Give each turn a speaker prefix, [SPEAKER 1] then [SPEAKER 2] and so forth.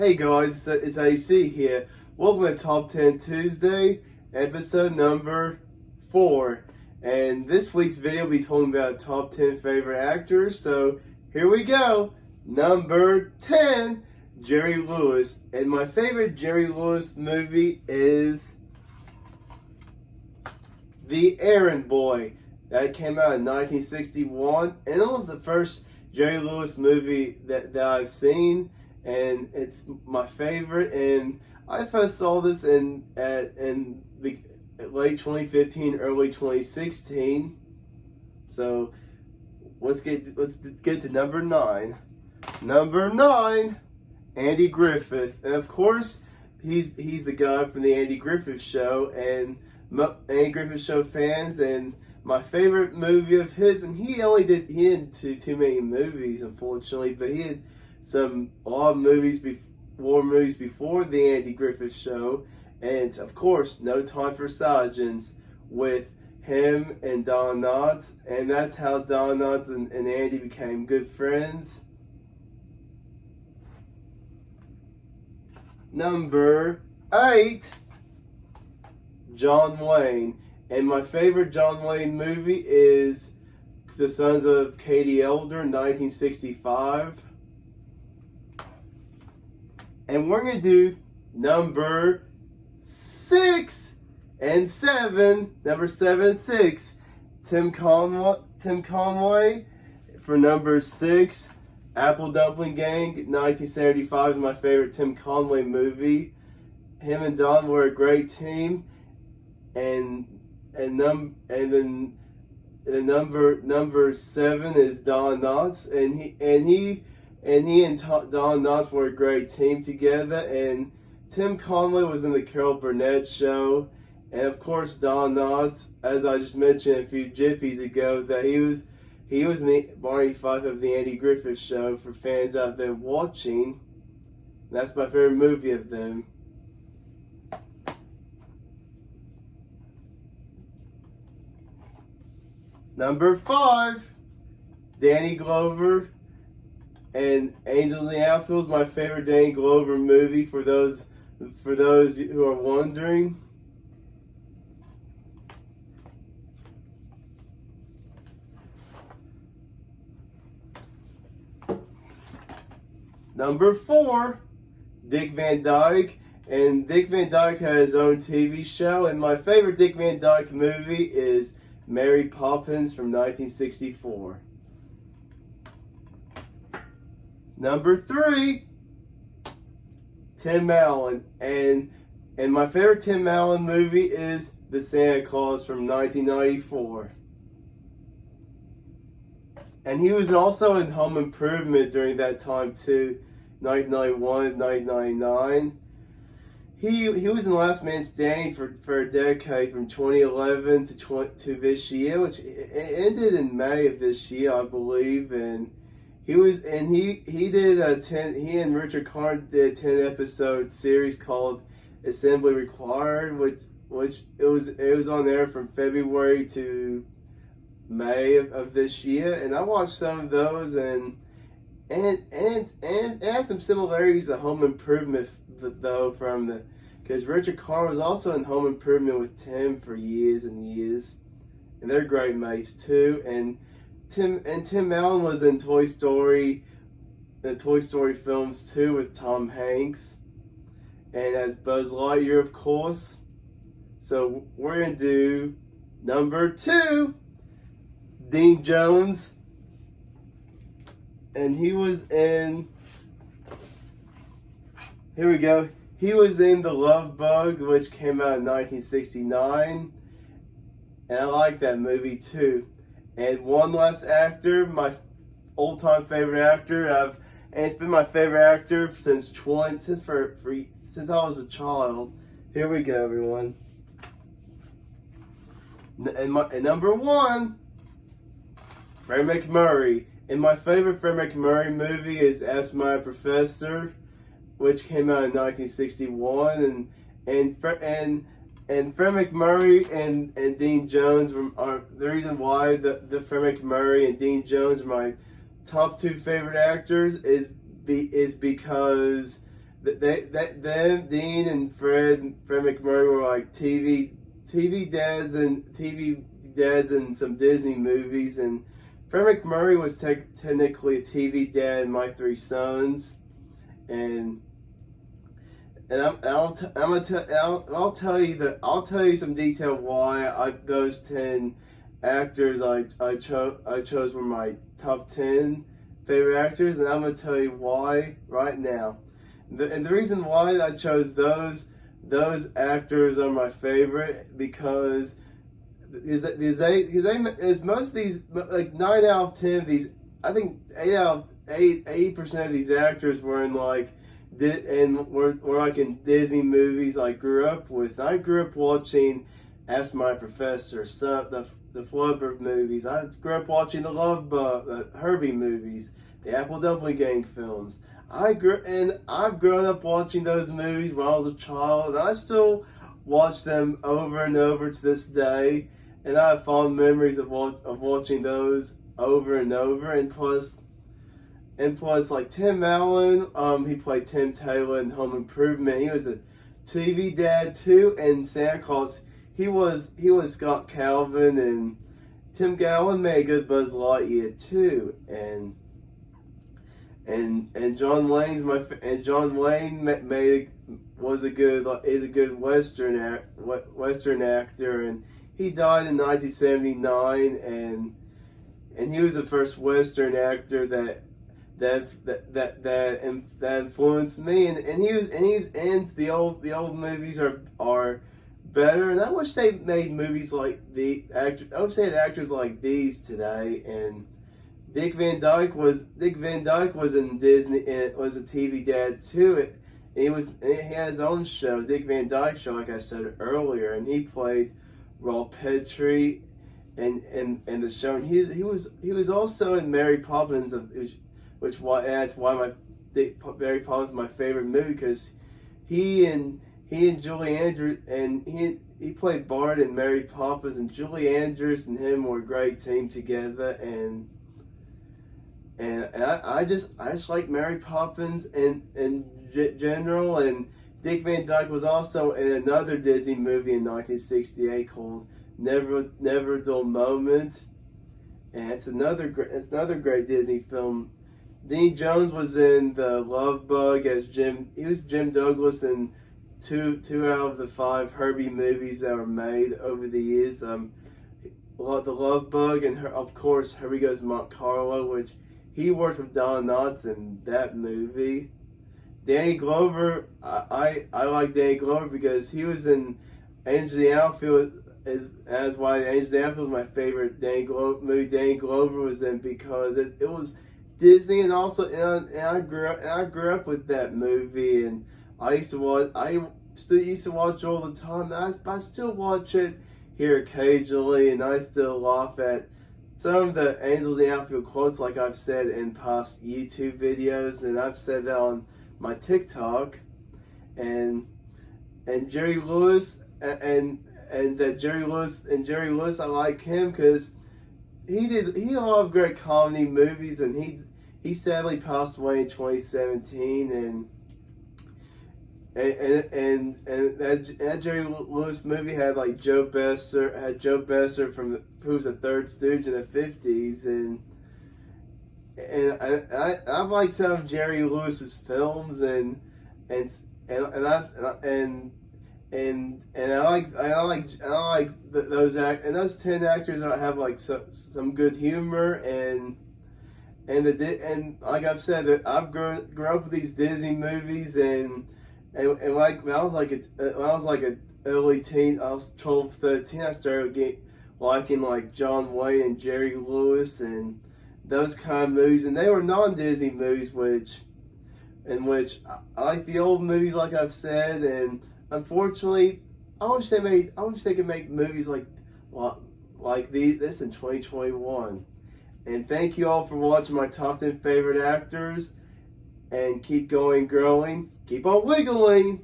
[SPEAKER 1] Hey guys, it's AC here. Welcome to Top 10 Tuesday, episode number 4. And this week's video will be talking about top 10 favorite actors. So here we go. Number 10, Jerry Lewis. And my favorite Jerry Lewis movie is The Errand Boy. That came out in 1961. And it was the first Jerry Lewis movie that I've seen. And it's my favorite, and I first saw this in the late 2015, early 2016. So let's get to number 9. Number 9, Andy Griffith, and of course he's the guy from the Andy Griffith Show, and Andy Griffith Show fans, and my favorite movie of his, and he didn't do too many movies, unfortunately, but he had a lot of war movies before the Andy Griffith Show, and of course, No Time for Sergeants with him and Don Knotts, and that's how Don Knotts and Andy became good friends. Number 8, John Wayne, and my favorite John Wayne movie is The Sons of Katie Elder, 1965. And we're going to do number 6 and 7. Number 7 and 6. Tim Conway for number 6. Apple Dumpling Gang, 1975 is my favorite Tim Conway movie. Him and Don were a great team. And then number 7 is Don Knotts, and he and Don Knotts were a great team together, and Tim Conway was in the Carol Burnett Show, and of course Don Knotts, as I just mentioned a few jiffies ago, that he was in the Barney Fife of the Andy Griffith Show for fans out there watching. That's my favorite movie of them. Number 5, Danny Glover and Angels in the Outfield is my favorite Danny Glover movie, for those who are wondering. Number 4, Dick Van Dyke, and Dick Van Dyke has his own TV show, and my favorite Dick Van Dyke movie is Mary Poppins from 1964. Number 3, Tim Allen, and my favorite Tim Allen movie is The Santa Claus from 1994. And he was also in Home Improvement during that time too, 1991, 1999. He was in Last Man Standing for a decade, from 2011 to this year, which ended in May of this year, I believe. And he and Richard Karn did a 10-episode series called Assembly Required, which it was on there from February to May of this year, and I watched some of those, and it has some similarities to Home Improvement though, because Richard Karn was also in Home Improvement with Tim for years and years, and they're great mates too. And Tim Allen was in Toy Story films too, with Tom Hanks, and as Buzz Lightyear, of course. So we're gonna do number 2, Dean Jones, and he was in. Here we go. He was in The Love Bug, which came out in 1969, and I like that movie too. And one last actor, my all-time favorite actor, and it's been my favorite actor since I was a child. Here we go, everyone. And number 1, Fred Mcmurray. And my favorite Fred McMurray movie is Ask My Professor, which came out in 1961, and Fred McMurray and Dean Jones are the reason why the Fred McMurray and Dean Jones are my top 2 favorite actors is because Dean and Fred McMurray were like TV dads in some Disney movies, and Fred McMurray was technically a TV dad in My Three Sons, and I'll tell you some detail why those 10 actors I chose were my top 10 favorite actors, and I'm gonna tell you why right now. And the reason why I chose those actors are my favorite because most of these, like 9 out of 10 of these, I think 80% of these actors were in like were like in Disney movies I grew up with. I grew up watching Ask My Professor, the Flubber movies. I grew up watching the Love Bug, the Herbie movies, the Apple Dumpling Gang films. I've grown up watching those movies when I was a child, and I still watch them over and over to this day. And I have fond memories of watching those over and over. And plus, like Tim Allen, he played Tim Taylor in Home Improvement. He was a TV dad too, and Santa Claus. He was Scott Calvin, and Tim Allen made a good Buzz Lightyear too, and John Wayne is a good Western actor, and he died in 1979, and he was the first Western actor that influenced me, and the old movies are better, and I wish they made movies like I wish they had actors like these today. And Dick Van Dyke was in Disney, and was a TV dad too. He had his own show, Dick Van Dyke Show, like I said earlier, and he played Raw Petrie and the show. And he was also in Mary Poppins, that's why Mary Poppins is my favorite movie, because he and Julie Andrews, and he played Bart in Mary Poppins, and Julie Andrews and him were a great team together, and I just like Mary Poppins in general. And Dick Van Dyke was also in another Disney movie in 1968 called Never a Dull Moment, and it's another great Disney film. Dean Jones was in The Love Bug as Jim. He was Jim Douglas in two out of the 5 Herbie movies that were made over the years. The Love Bug, and of course Herbie Goes to Monte Carlo, which he worked with Don Knotts in that movie. Danny Glover, I like Danny Glover because he was in Angels in the Outfield. As why Angels in the Outfield was my favorite movie Danny Glover was in, because it was Disney, and also and I grew up with that movie, and I still used to watch all the time. I still watch it here occasionally, and I still laugh at some of the Angels in the Outfield quotes, like I've said in past YouTube videos, and I've said that on my TikTok. And Jerry Lewis, and Jerry Lewis, I like him because he did a lot of great comedy movies, and he sadly passed away in 2017, and that Jerry Lewis movie had like Joe Besser who was a third Stooge in the 50s, and I've liked some of Jerry Lewis's films, and I like those 10 actors have like some good humor, and like I've said, that I've grown up with these Disney movies, and like when I was like an early teen, I was 12, 13, I started liking like John Wayne and Jerry Lewis and those kind of movies, and they were non-Disney movies, in which I like the old movies, like I've said, and unfortunately, I wish they could make movies like this in 2021. And thank you all for watching my top 10 favorite actors. And keep going growing. Keep on wiggling.